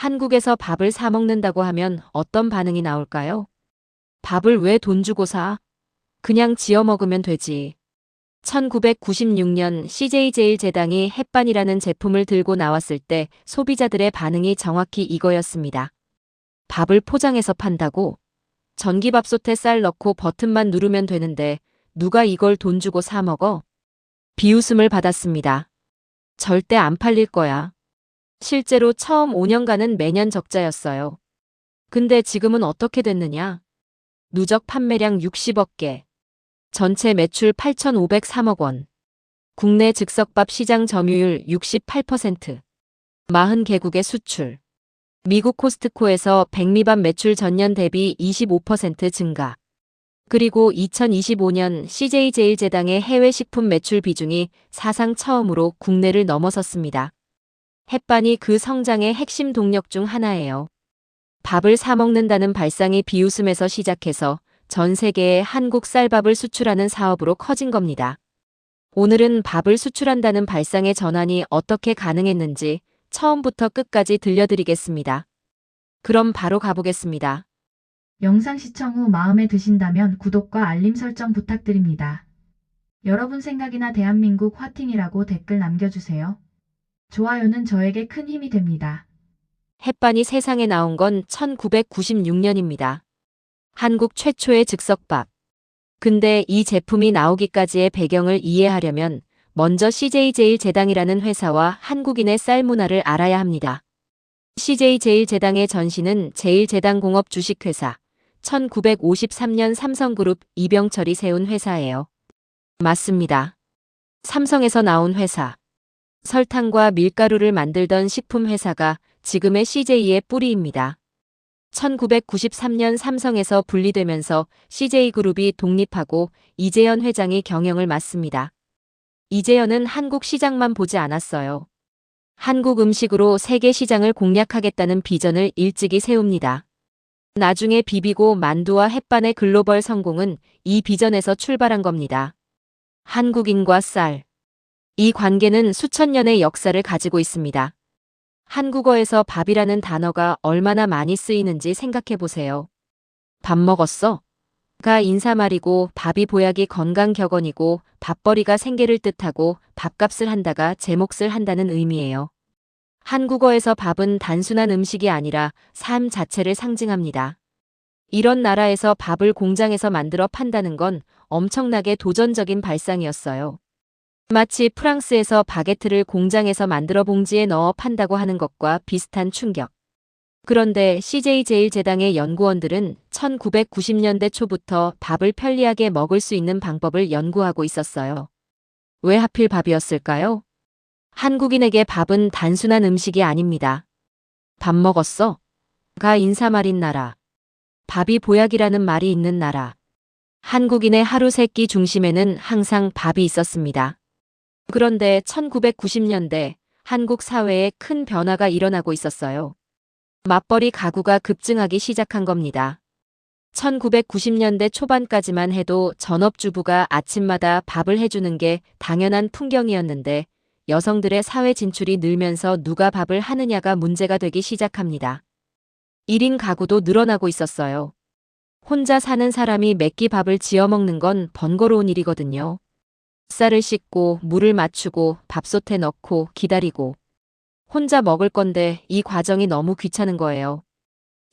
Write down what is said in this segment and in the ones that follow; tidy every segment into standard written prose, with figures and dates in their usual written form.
한국에서 밥을 사 먹는다고 하면 어떤 반응이 나올까요? 밥을 왜 돈 주고 사? 그냥 지어 먹으면 되지. 1996년 CJ 제일제당이 햇반이라는 제품을 들고 나왔을 때 소비자들의 반응이 정확히 이거였습니다. 밥을 포장해서 판다고? 전기밥솥에 쌀 넣고 버튼만 누르면 되는데 누가 이걸 돈 주고 사 먹어? 비웃음을 받았습니다. 절대 안 팔릴 거야. 실제로 처음 5년간은 매년 적자였어요. 근데 지금은 어떻게 됐느냐? 누적 판매량 60억 개. 전체 매출 8,503억 원. 국내 즉석밥 시장 점유율 68%. 40개국의 수출. 미국 코스트코에서 백미밥 매출 전년 대비 25% 증가. 그리고 2025년 CJ제일제당의 해외 식품 매출 비중이 사상 처음으로 국내를 넘어섰습니다. 햇반이 그 성장의 핵심 동력 중 하나예요. 밥을 사 먹는다는 발상이 비웃음에서 시작해서 전 세계에 한국 쌀밥을 수출하는 사업으로 커진 겁니다. 오늘은 밥을 수출한다는 발상의 전환이 어떻게 가능했는지 처음부터 끝까지 들려드리겠습니다. 그럼 바로 가보겠습니다. 영상 시청 후 마음에 드신다면 구독과 알림 설정 부탁드립니다. 여러분 생각이나 대한민국 화팅이라고 댓글 남겨주세요. 좋아요는 저에게 큰 힘이 됩니다. 햇반이 세상에 나온 건 1996년입니다. 한국 최초의 즉석밥. 근데 이 제품이 나오기까지의 배경을 이해하려면 먼저 CJ제일제당이라는 회사와 한국인의 쌀 문화를 알아야 합니다. CJ제일제당의 전신은 제일제당공업 주식회사, 1953년 삼성그룹 이병철이 세운 회사예요. 맞습니다. 삼성에서 나온 회사. 설탕과 밀가루를 만들던 식품회사가 지금의 CJ의 뿌리입니다. 1993년 삼성에서 분리되면서 CJ그룹이 독립하고 이재현 회장이 경영을 맡습니다. 이재현은 한국 시장만 보지 않았어요. 한국 음식으로 세계 시장을 공략하겠다는 비전을 일찍이 세웁니다. 나중에 비비고 만두와 햇반의 글로벌 성공은 이 비전에서 출발한 겁니다. 한국인과 쌀. 이 관계는 수천 년의 역사를 가지고 있습니다. 한국어에서 밥이라는 단어가 얼마나 많이 쓰이는지 생각해 보세요. 밥 먹었어? 가 인사말이고 밥이 보약이 건강격언이고 밥벌이가 생계를 뜻하고 밥값을 한다가 제 몫을 한다는 의미예요. 한국어에서 밥은 단순한 음식이 아니라 삶 자체를 상징합니다. 이런 나라에서 밥을 공장에서 만들어 판다는 건 엄청나게 도전적인 발상이었어요. 마치 프랑스에서 바게트를 공장에서 만들어 봉지에 넣어 판다고 하는 것과 비슷한 충격. 그런데 CJ제일제당의 연구원들은 1990년대 초부터 밥을 편리하게 먹을 수 있는 방법을 연구하고 있었어요. 왜 하필 밥이었을까요? 한국인에게 밥은 단순한 음식이 아닙니다. 밥 먹었어? 가 인사말인 나라. 밥이 보약이라는 말이 있는 나라. 한국인의 하루 세 끼 중심에는 항상 밥이 있었습니다. 그런데 1990년대 한국 사회에 큰 변화가 일어나고 있었어요. 맞벌이 가구가 급증하기 시작한 겁니다. 1990년대 초반까지만 해도 전업주부가 아침마다 밥을 해주는 게 당연한 풍경이었는데 여성들의 사회 진출이 늘면서 누가 밥을 하느냐가 문제가 되기 시작합니다. 1인 가구도 늘어나고 있었어요. 혼자 사는 사람이 몇 끼 밥을 지어 먹는 건 번거로운 일이거든요. 쌀을 씻고 물을 맞추고 밥솥에 넣고 기다리고 혼자 먹을 건데 이 과정이 너무 귀찮은 거예요.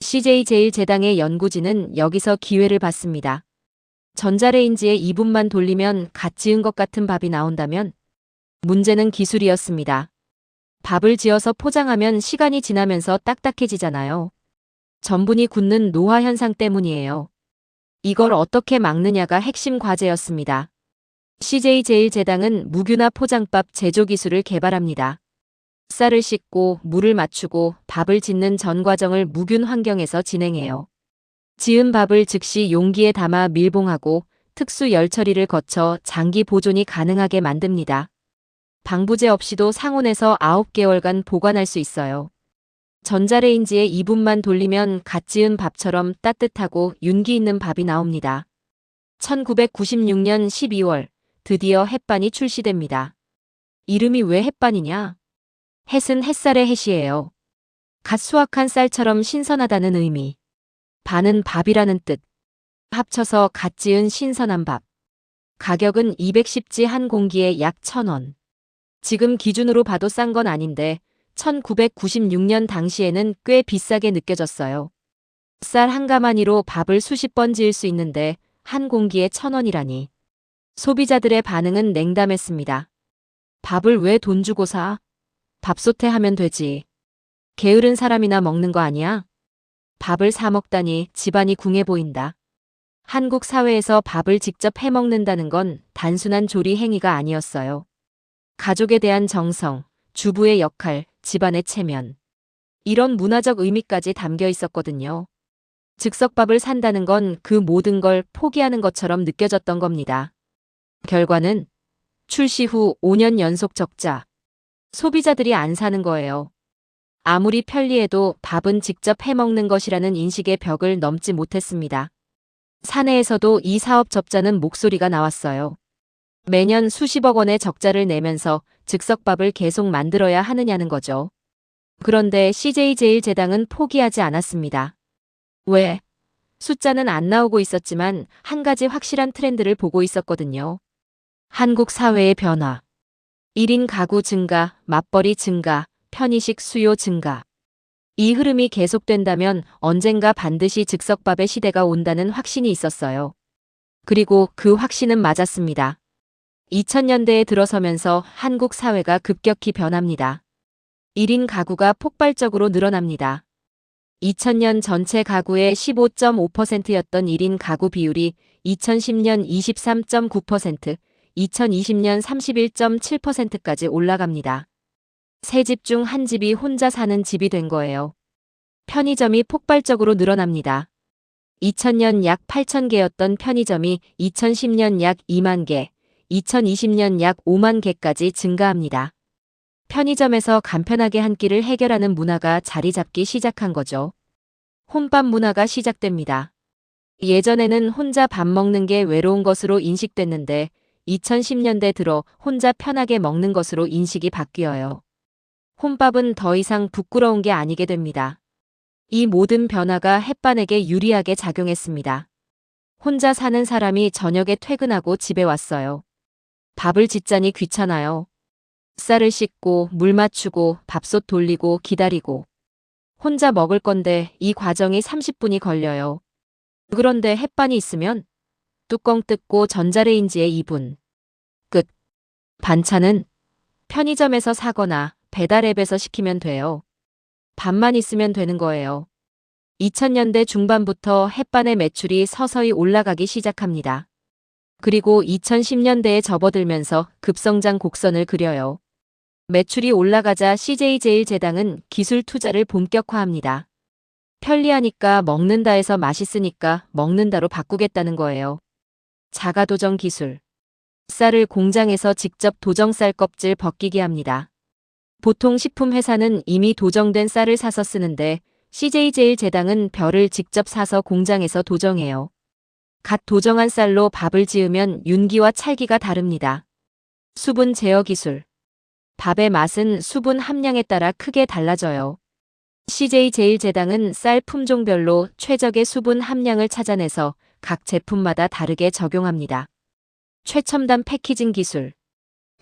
CJ제일제당의 연구진은 여기서 기회를 봤습니다. 전자레인지에 2분만 돌리면 갓 지은 것 같은 밥이 나온다면? 문제는 기술이었습니다. 밥을 지어서 포장하면 시간이 지나면서 딱딱해지잖아요. 전분이 굳는 노화 현상 때문이에요. 이걸 어떻게 막느냐가 핵심 과제였습니다. CJ제일제당은 무균화 포장밥 제조 기술을 개발합니다. 쌀을 씻고 물을 맞추고 밥을 짓는 전 과정을 무균 환경에서 진행해요. 지은 밥을 즉시 용기에 담아 밀봉하고 특수 열 처리를 거쳐 장기 보존이 가능하게 만듭니다. 방부제 없이도 상온에서 9개월간 보관할 수 있어요. 전자레인지에 2분만 돌리면 갓 지은 밥처럼 따뜻하고 윤기 있는 밥이 나옵니다. 1996년 12월 드디어 햇반이 출시됩니다. 이름이 왜 햇반이냐? 햇은 햇살의 햇이에요. 갓 수확한 쌀처럼 신선하다는 의미. 반은 밥이라는 뜻. 합쳐서 갓 지은 신선한 밥. 가격은 210지 한 공기에 약 1,000원. 지금 기준으로 봐도 싼 건 아닌데 1996년 당시에는 꽤 비싸게 느껴졌어요. 쌀 한 가마니로 밥을 수십 번 지을 수 있는데 한 공기에 1,000원이라니. 소비자들의 반응은 냉담했습니다. 밥을 왜 돈 주고 사? 밥솥에 하면 되지. 게으른 사람이나 먹는 거 아니야? 밥을 사 먹다니 집안이 궁해 보인다. 한국 사회에서 밥을 직접 해 먹는다는 건 단순한 조리 행위가 아니었어요. 가족에 대한 정성, 주부의 역할, 집안의 체면. 이런 문화적 의미까지 담겨 있었거든요. 즉석밥을 산다는 건 그 모든 걸 포기하는 것처럼 느껴졌던 겁니다. 결과는 출시 후 5년 연속 적자. 소비자들이 안 사는 거예요. 아무리 편리해도 밥은 직접 해 먹는 것이라는 인식의 벽을 넘지 못했습니다. 사내에서도 이 사업 접자는 목소리가 나왔어요. 매년 수십억 원의 적자를 내면서 즉석밥을 계속 만들어야 하느냐는 거죠. 그런데 CJ제일제당은 포기하지 않았습니다. 왜? 숫자는 안 나오고 있었지만 한 가지 확실한 트렌드를 보고 있었거든요. 한국 사회의 변화. 1인 가구 증가, 맞벌이 증가, 편의식 수요 증가. 이 흐름이 계속된다면 언젠가 반드시 즉석밥의 시대가 온다는 확신이 있었어요. 그리고 그 확신은 맞았습니다. 2000년대에 들어서면서 한국 사회가 급격히 변합니다. 1인 가구가 폭발적으로 늘어납니다. 2000년 전체 가구의 15.5%였던 1인 가구 비율이 2010년 23.9%, 2020년 31.7%까지 올라갑니다. 세 집 중 한 집이 혼자 사는 집이 된 거예요. 편의점이 폭발적으로 늘어납니다. 2000년 약 8,000개였던 편의점이 2010년 약 2만 개, 2020년 약 5만 개까지 증가합니다. 편의점에서 간편하게 한 끼를 해결하는 문화가 자리 잡기 시작한 거죠. 혼밥 문화가 시작됩니다. 예전에는 혼자 밥 먹는 게 외로운 것으로 인식됐는데 2010년대 들어 혼자 편하게 먹는 것으로 인식이 바뀌어요. 혼밥은 더 이상 부끄러운 게 아니게 됩니다. 이 모든 변화가 햇반에게 유리하게 작용했습니다. 혼자 사는 사람이 저녁에 퇴근하고 집에 왔어요. 밥을 짓자니 귀찮아요. 쌀을 씻고 물 맞추고 밥솥 돌리고 기다리고. 혼자 먹을 건데 이 과정이 30분이 걸려요. 그런데 햇반이 있으면 뚜껑 뜯고 전자레인지에 2분. 끝. 반찬은 편의점에서 사거나 배달앱에서 시키면 돼요. 밥만 있으면 되는 거예요. 2000년대 중반부터 햇반의 매출이 서서히 올라가기 시작합니다. 그리고 2010년대에 접어들면서 급성장 곡선을 그려요. 매출이 올라가자 CJ제일제당은 기술 투자를 본격화합니다. 편리하니까 먹는다에서 맛있으니까 먹는다로 바꾸겠다는 거예요. 자가도정 기술. 쌀을 공장에서 직접 도정쌀 껍질 벗기게 합니다. 보통 식품회사는 이미 도정된 쌀을 사서 쓰는데 CJ제일제당은 벼를 직접 사서 공장에서 도정해요. 갓 도정한 쌀로 밥을 지으면 윤기와 찰기가 다릅니다. 수분 제어 기술. 밥의 맛은 수분 함량에 따라 크게 달라져요. CJ제일제당은 쌀 품종별로 최적의 수분 함량을 찾아내서 각 제품마다 다르게 적용합니다. 최첨단 패키징 기술.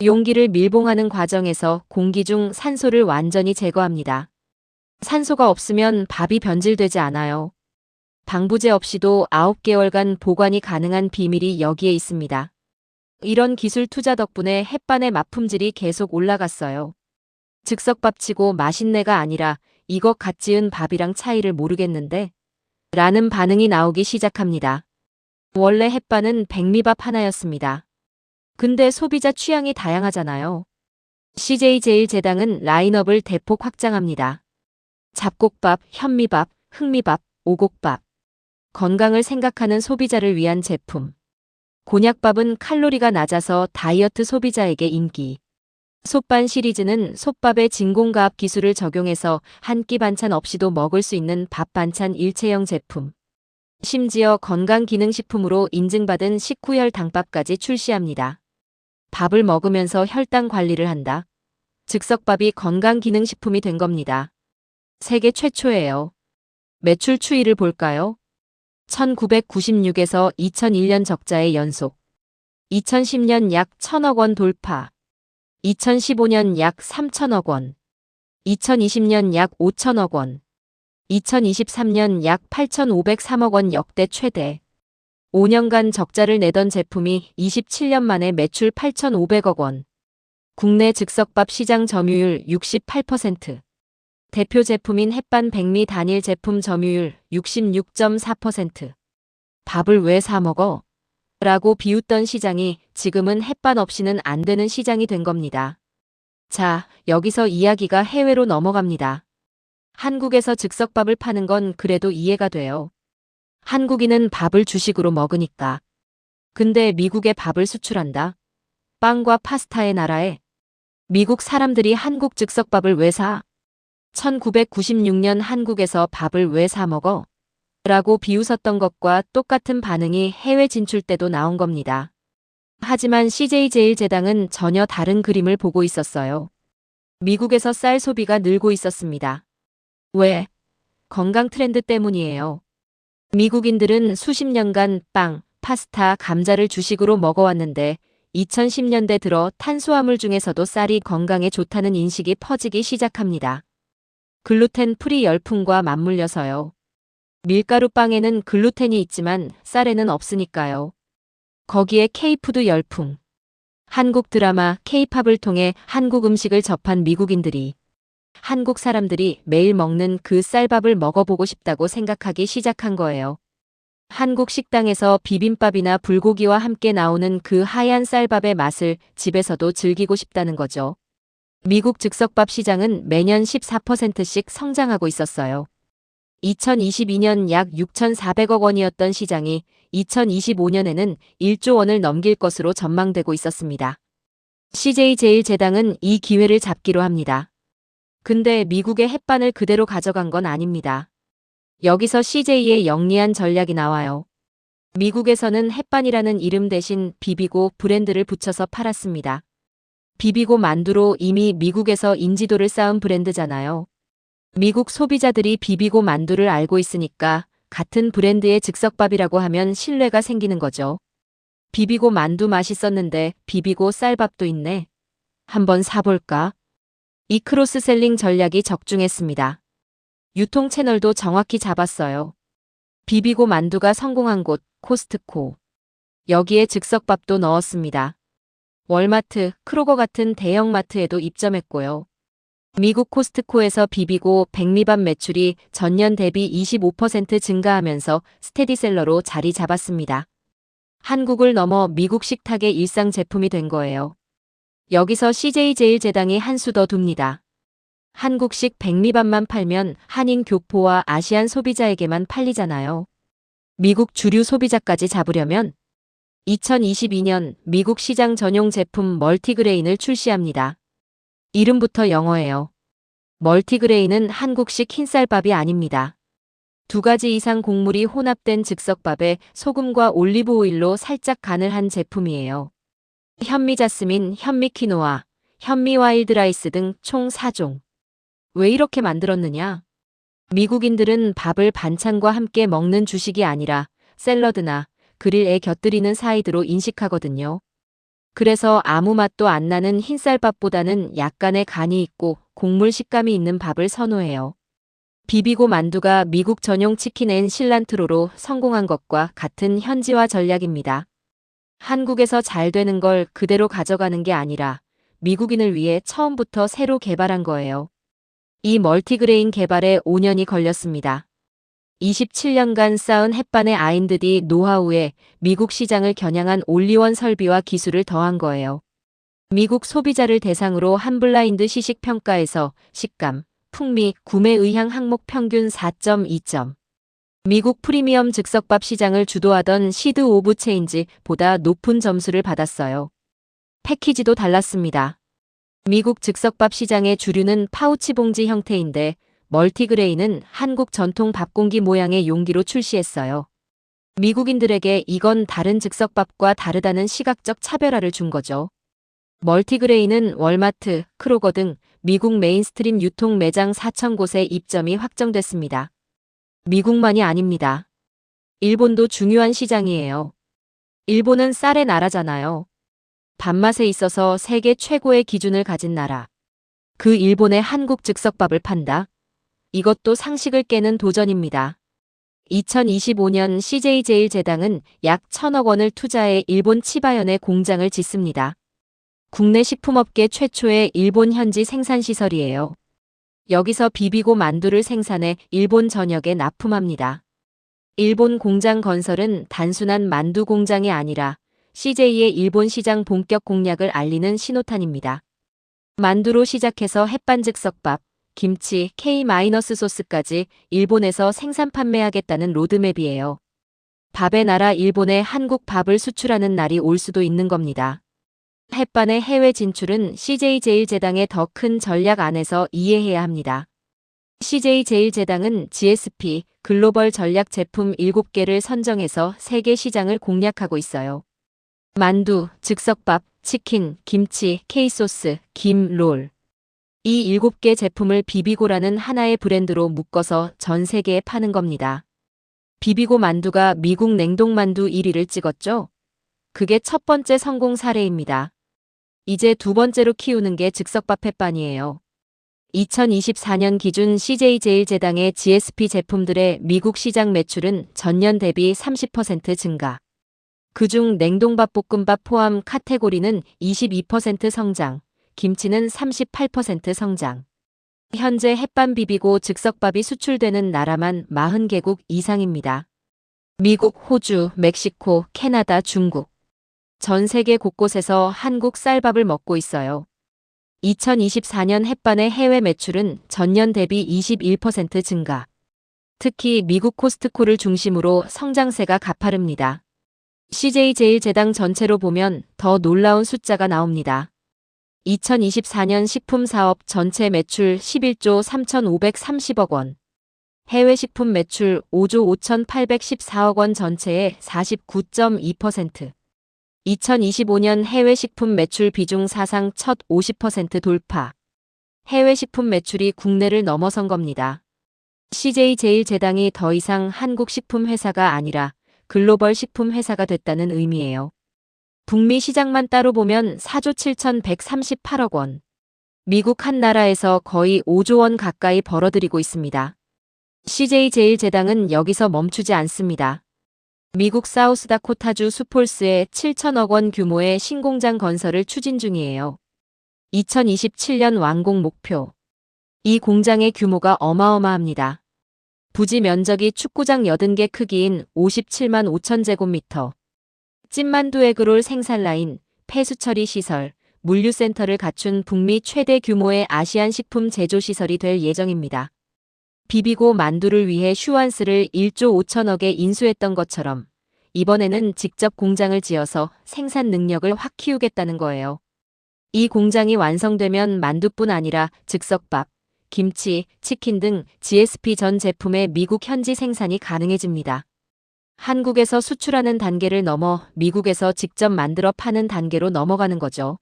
용기를 밀봉하는 과정에서 공기 중 산소를 완전히 제거합니다. 산소가 없으면 밥이 변질되지 않아요. 방부제 없이도 9개월간 보관이 가능한 비밀이 여기에 있습니다. 이런 기술 투자 덕분에 햇반의 맛품질이 계속 올라갔어요. 즉석밥치고 맛있네가 아니라 이거 갓 지은 밥이랑 차이를 모르겠는데? 라는 반응이 나오기 시작합니다. 원래 햇반은 백미밥 하나였습니다. 근데 소비자 취향이 다양하잖아요. CJ제일제당은 라인업을 대폭 확장합니다. 잡곡밥, 현미밥, 흑미밥, 오곡밥. 건강을 생각하는 소비자를 위한 제품. 곤약밥은 칼로리가 낮아서 다이어트 소비자에게 인기. 솥반 시리즈는 솥밥의 진공과학 기술을 적용해서 한 끼 반찬 없이도 먹을 수 있는 밥 반찬 일체형 제품. 심지어 건강기능식품으로 인증받은 식후열 당밥까지 출시합니다. 밥을 먹으면서 혈당 관리를 한다. 즉석밥이 건강기능식품이 된 겁니다. 세계 최초예요. 매출 추이를 볼까요? 1996에서 2001년 적자의 연속. 2010년 약 1,000억 원 돌파. 2015년 약 3,000억 원. 2020년 약 5,000억 원. 2023년 약 8,503억 원 역대 최대. 5년간 적자를 내던 제품이 27년 만에 매출 8,500억 원. 국내 즉석밥 시장 점유율 68%. 대표 제품인 햇반 백미 단일 제품 점유율 66.4%. 밥을 왜 사 먹어? 라고 비웃던 시장이 지금은 햇반 없이는 안 되는 시장이 된 겁니다. 자, 여기서 이야기가 해외로 넘어갑니다. 한국에서 즉석밥을 파는 건 그래도 이해가 돼요. 한국인은 밥을 주식으로 먹으니까. 근데 미국에 밥을 수출한다? 빵과 파스타의 나라에. 미국 사람들이 한국 즉석밥을 왜 사? 1996년 한국에서 밥을 왜 사 먹어? 라고 비웃었던 것과 똑같은 반응이 해외 진출 때도 나온 겁니다. 하지만 CJ 제일제당은 전혀 다른 그림을 보고 있었어요. 미국에서 쌀 소비가 늘고 있었습니다. 왜? 건강 트렌드 때문이에요. 미국인들은 수십 년간 빵, 파스타, 감자를 주식으로 먹어왔는데 2010년대 들어 탄수화물 중에서도 쌀이 건강에 좋다는 인식이 퍼지기 시작합니다. 글루텐 프리 열풍과 맞물려서요. 밀가루 빵에는 글루텐이 있지만 쌀에는 없으니까요. 거기에 K푸드 열풍. 한국 드라마 K-팝을 통해 한국 음식을 접한 미국인들이 한국 사람들이 매일 먹는 그 쌀밥을 먹어보고 싶다고 생각하기 시작한 거예요. 한국 식당에서 비빔밥이나 불고기와 함께 나오는 그 하얀 쌀밥의 맛을 집에서도 즐기고 싶다는 거죠. 미국 즉석밥 시장은 매년 14%씩 성장하고 있었어요. 2022년 약 6,400억 원이었던 시장이 2025년에는 1조 원을 넘길 것으로 전망되고 있었습니다. CJ제일제당은 이 기회를 잡기로 합니다. 근데 미국의 햇반을 그대로 가져간 건 아닙니다. 여기서 CJ의 영리한 전략이 나와요. 미국에서는 햇반이라는 이름 대신 비비고 브랜드를 붙여서 팔았습니다. 비비고 만두로 이미 미국에서 인지도를 쌓은 브랜드잖아요. 미국 소비자들이 비비고 만두를 알고 있으니까 같은 브랜드의 즉석밥이라고 하면 신뢰가 생기는 거죠. 비비고 만두 맛있었는데 비비고 쌀밥도 있네. 한번 사볼까? 이 크로스셀링 전략이 적중했습니다. 유통 채널도 정확히 잡았어요. 비비고 만두가 성공한 곳, 코스트코. 여기에 즉석밥도 넣었습니다. 월마트, 크로거 같은 대형마트에도 입점했고요. 미국 코스트코에서 비비고 백미밥 매출이 전년 대비 25% 증가하면서 스테디셀러로 자리 잡았습니다. 한국을 넘어 미국 식탁의 일상 제품이 된 거예요. 여기서 CJ제일제당이 한 수 더 둡니다. 한국식 백미밥만 팔면 한인 교포와 아시안 소비자에게만 팔리잖아요. 미국 주류 소비자까지 잡으려면 2022년 미국 시장 전용 제품 멀티그레인을 출시합니다. 이름부터 영어예요. 멀티그레인은 한국식 흰쌀밥이 아닙니다. 2가지 이상 곡물이 혼합된 즉석밥에 소금과 올리브 오일로 살짝 간을 한 제품이에요. 현미 자스민, 현미 키노아, 현미 와일드 라이스 등 총 4종. 왜 이렇게 만들었느냐? 미국인들은 밥을 반찬과 함께 먹는 주식이 아니라 샐러드나 그릴에 곁들이는 사이드로 인식하거든요. 그래서 아무 맛도 안 나는 흰쌀밥보다는 약간의 간이 있고 곡물 식감이 있는 밥을 선호해요. 비비고 만두가 미국 전용 치킨 앤 실란트로로 성공한 것과 같은 현지화 전략입니다. 한국에서 잘 되는 걸 그대로 가져가는 게 아니라 미국인을 위해 처음부터 새로 개발한 거예요. 이 멀티그레인 개발에 5년이 걸렸습니다. 27년간 쌓은 햇반의 아인드디 노하우에 미국 시장을 겨냥한 올리원 설비와 기술을 더한 거예요. 미국 소비자를 대상으로 한 블라인드 시식 평가에서 식감, 풍미, 구매 의향 항목 평균 4.2점. 미국 프리미엄 즉석밥 시장을 주도하던 시드 오브 체인지보다 높은 점수를 받았어요. 패키지도 달랐습니다. 미국 즉석밥 시장의 주류는 파우치 봉지 형태인데 멀티그레인은 한국 전통 밥공기 모양의 용기로 출시했어요. 미국인들에게 이건 다른 즉석밥과 다르다는 시각적 차별화를 준 거죠. 멀티그레인은 월마트, 크로거 등 미국 메인스트림 유통 매장 4,000곳에 입점이 확정됐습니다. 미국만이 아닙니다. 일본도 중요한 시장이에요. 일본은 쌀의 나라잖아요. 밥맛에 있어서 세계 최고의 기준을 가진 나라. 그 일본의 한국 즉석밥을 판다? 이것도 상식을 깨는 도전입니다. 2025년 CJ제일제당은 약 1,000억 원을 투자해 일본 치바현에 공장을 짓습니다. 국내 식품업계 최초의 일본 현지 생산시설이에요. 여기서 비비고 만두를 생산해 일본 전역에 납품합니다. 일본 공장 건설은 단순한 만두 공장이 아니라 CJ의 일본 시장 본격 공략을 알리는 신호탄입니다. 만두로 시작해서 햇반즉석밥, 김치, K-소스까지 일본에서 생산 판매하겠다는 로드맵이에요. 밥의 나라 일본에 한국 밥을 수출하는 날이 올 수도 있는 겁니다. 햇반의 해외 진출은 CJ제일제당의 더 큰 전략 안에서 이해해야 합니다. CJ제일제당은 GSP, 글로벌 전략 제품 7개를 선정해서 세계 시장을 공략하고 있어요. 만두, 즉석밥, 치킨, 김치, K소스, 김, 롤. 이 7개 제품을 비비고라는 하나의 브랜드로 묶어서 전 세계에 파는 겁니다. 비비고 만두가 미국 냉동만두 1위를 찍었죠? 그게 첫 번째 성공 사례입니다. 이제 두 번째로 키우는 게 즉석밥 햇반이에요. 2024년 기준 CJ제일제당의 GSP 제품들의 미국 시장 매출은 전년 대비 30% 증가. 그중 냉동밥 볶음밥 포함 카테고리는 22% 성장. 김치는 38% 성장. 현재 햇반 비비고 즉석밥이 수출되는 나라만 40개국 이상입니다. 미국, 호주, 멕시코, 캐나다, 중국. 전 세계 곳곳에서 한국 쌀밥을 먹고 있어요. 2024년 햇반의 해외 매출은 전년 대비 21% 증가. 특히 미국 코스트코를 중심으로 성장세가 가파릅니다. CJ제일제당 전체로 보면 더 놀라운 숫자가 나옵니다. 2024년 식품 사업 전체 매출 11조 3,530억 원. 해외 식품 매출 5조 5,814억 원 전체의 49.2%. 2025년 해외 식품 매출 비중 사상 첫 50% 돌파. 해외 식품 매출이 국내를 넘어선 겁니다. CJ제일제당이 더 이상 한국 식품 회사가 아니라 글로벌 식품 회사가 됐다는 의미예요. 북미 시장만 따로 보면 4조 7,138억 원. 미국 한 나라에서 거의 5조 원 가까이 벌어들이고 있습니다. CJ제일제당은 여기서 멈추지 않습니다. 미국 사우스다코타주 수폴스에 7천억 원 규모의 신공장 건설을 추진 중이에요. 2027년 완공 목표. 이 공장의 규모가 어마어마합니다. 부지 면적이 축구장 80개 크기인 57만 5천 제곱미터. 찐만두 에그롤 생산 라인, 폐수 처리 시설, 물류센터를 갖춘 북미 최대 규모의 아시안 식품 제조 시설이 될 예정입니다. 비비고 만두를 위해 슈완스를 1조 5천억에 인수했던 것처럼 이번에는 직접 공장을 지어서 생산 능력을 확 키우겠다는 거예요. 이 공장이 완성되면 만두뿐 아니라 즉석밥, 김치, 치킨 등 GSP 전 제품의 미국 현지 생산이 가능해집니다. 한국에서 수출하는 단계를 넘어 미국에서 직접 만들어 파는 단계로 넘어가는 거죠.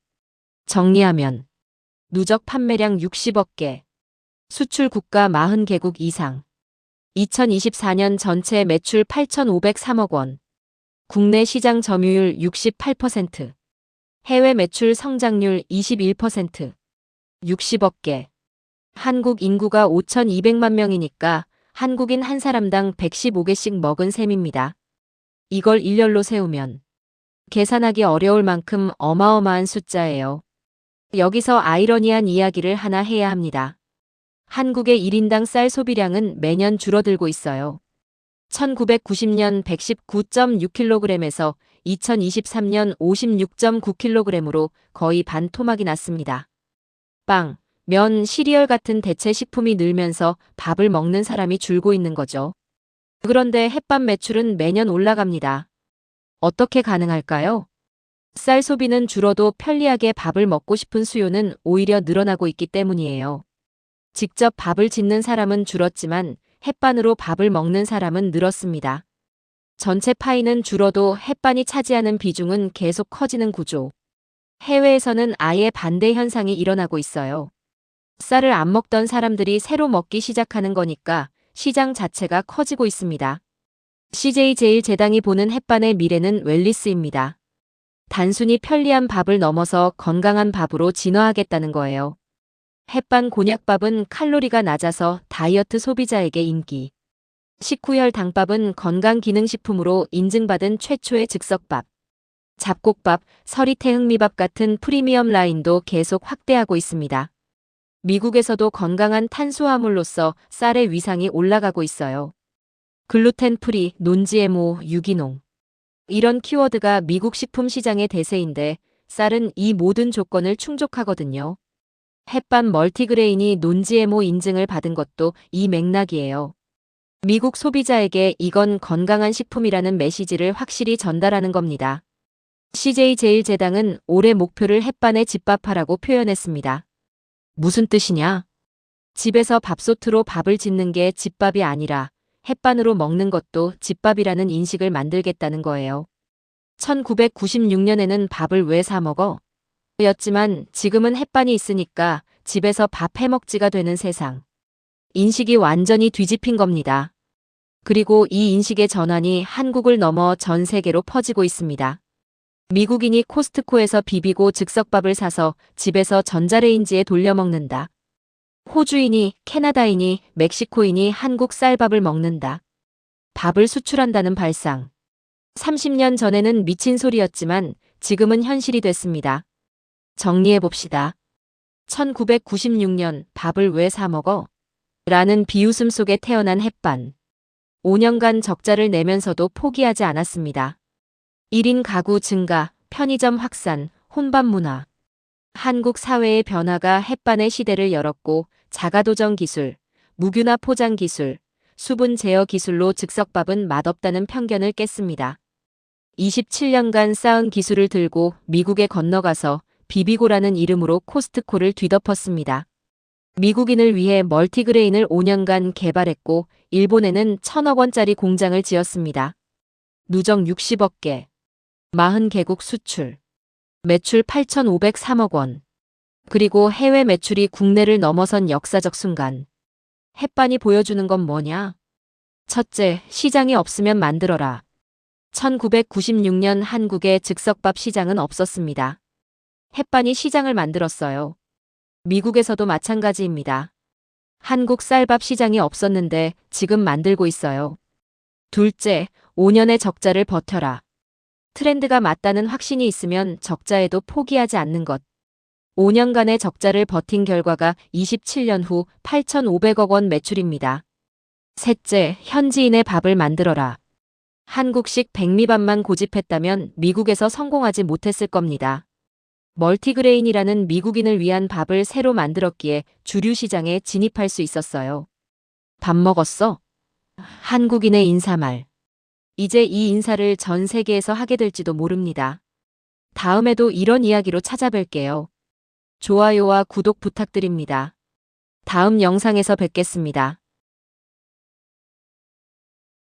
정리하면 누적 판매량 60억 개, 수출 국가 40개국 이상, 2024년 전체 매출 8,503억 원, 국내 시장 점유율 68%, 해외 매출 성장률 21%, 60억 개. 한국 인구가 5,200만 명이니까 한국인 한 사람당 115개씩 먹은 셈입니다. 이걸 일렬로 세우면 계산하기 어려울 만큼 어마어마한 숫자예요. 여기서 아이러니한 이야기를 하나 해야 합니다. 한국의 1인당 쌀 소비량은 매년 줄어들고 있어요. 1990년 119.6kg에서 2023년 56.9kg으로 거의 반 토막이 났습니다. 빵, 면, 시리얼 같은 대체 식품이 늘면서 밥을 먹는 사람이 줄고 있는 거죠. 그런데 햇반 매출은 매년 올라갑니다. 어떻게 가능할까요? 쌀 소비는 줄어도 편리하게 밥을 먹고 싶은 수요는 오히려 늘어나고 있기 때문이에요. 직접 밥을 짓는 사람은 줄었지만 햇반으로 밥을 먹는 사람은 늘었습니다. 전체 파이는 줄어도 햇반이 차지하는 비중은 계속 커지는 구조. 해외에서는 아예 반대 현상이 일어나고 있어요. 쌀을 안 먹던 사람들이 새로 먹기 시작하는 거니까 시장 자체가 커지고 있습니다. CJ 제일제당이 보는 햇반의 미래는 웰니스입니다. 단순히 편리한 밥을 넘어서 건강한 밥으로 진화하겠다는 거예요. 햇반 곤약밥은 칼로리가 낮아서 다이어트 소비자에게 인기. 식후혈 당밥은 건강기능식품으로 인증받은 최초의 즉석밥. 잡곡밥, 서리태 흑미밥 같은 프리미엄 라인도 계속 확대하고 있습니다. 미국에서도 건강한 탄수화물로서 쌀의 위상이 올라가고 있어요. 글루텐 프리, 논지에모, 유기농. 이런 키워드가 미국 식품 시장의 대세인데 쌀은 이 모든 조건을 충족하거든요. 햇반 멀티그레인이 논지에모 인증을 받은 것도 이 맥락이에요. 미국 소비자에게 이건 건강한 식품이라는 메시지를 확실히 전달하는 겁니다. CJ 제일제당은 올해 목표를 햇반에 집밥하라고 표현했습니다. 무슨 뜻이냐? 집에서 밥솥으로 밥을 짓는 게 집밥이 아니라 햇반으로 먹는 것도 집밥이라는 인식을 만들겠다는 거예요. 1996년에는 밥을 왜 사 먹어? 였지만 지금은 햇반이 있으니까 집에서 밥 해먹지가 되는 세상. 인식이 완전히 뒤집힌 겁니다. 그리고 이 인식의 전환이 한국을 넘어 전 세계로 퍼지고 있습니다. 미국인이 코스트코에서 비비고 즉석밥을 사서 집에서 전자레인지에 돌려 먹는다. 호주인이, 캐나다인이, 멕시코인이 한국 쌀밥을 먹는다. 밥을 수출한다는 발상. 30년 전에는 미친 소리였지만 지금은 현실이 됐습니다. 정리해봅시다. 1996년 밥을 왜 사 먹어? 라는 비웃음 속에 태어난 햇반. 5년간 적자를 내면서도 포기하지 않았습니다. 1인 가구 증가, 편의점 확산, 혼밥 문화. 한국 사회의 변화가 햇반의 시대를 열었고 자가도정 기술, 무균화 포장 기술, 수분 제어 기술로 즉석밥은 맛없다는 편견을 깼습니다. 27년간 쌓은 기술을 들고 미국에 건너가서 비비고라는 이름으로 코스트코를 뒤덮었습니다. 미국인을 위해 멀티그레인을 5년간 개발했고 일본에는 1,000억 원짜리 공장을 지었습니다. 누적 60억 개, 40개국 수출, 매출 8,503억 원. 그리고 해외 매출이 국내를 넘어선 역사적 순간. 햇반이 보여주는 건 뭐냐? 첫째, 시장이 없으면 만들어라. 1996년 한국의 즉석밥 시장은 없었습니다. 햇반이 시장을 만들었어요. 미국에서도 마찬가지입니다. 한국 쌀밥 시장이 없었는데 지금 만들고 있어요. 둘째, 5년의 적자를 버텨라. 트렌드가 맞다는 확신이 있으면 적자에도 포기하지 않는 것. 5년간의 적자를 버틴 결과가 27년 후 8,500억 원 매출입니다. 셋째, 현지인의 밥을 만들어라. 한국식 백미밥만 고집했다면 미국에서 성공하지 못했을 겁니다. 멀티그레인이라는 미국인을 위한 밥을 새로 만들었기에 주류 시장에 진입할 수 있었어요. 밥 먹었어? 한국인의 인사말. 이제 이 인사를 전 세계에서 하게 될지도 모릅니다. 다음에도 이런 이야기로 찾아뵐게요. 좋아요와 구독 부탁드립니다. 다음 영상에서 뵙겠습니다.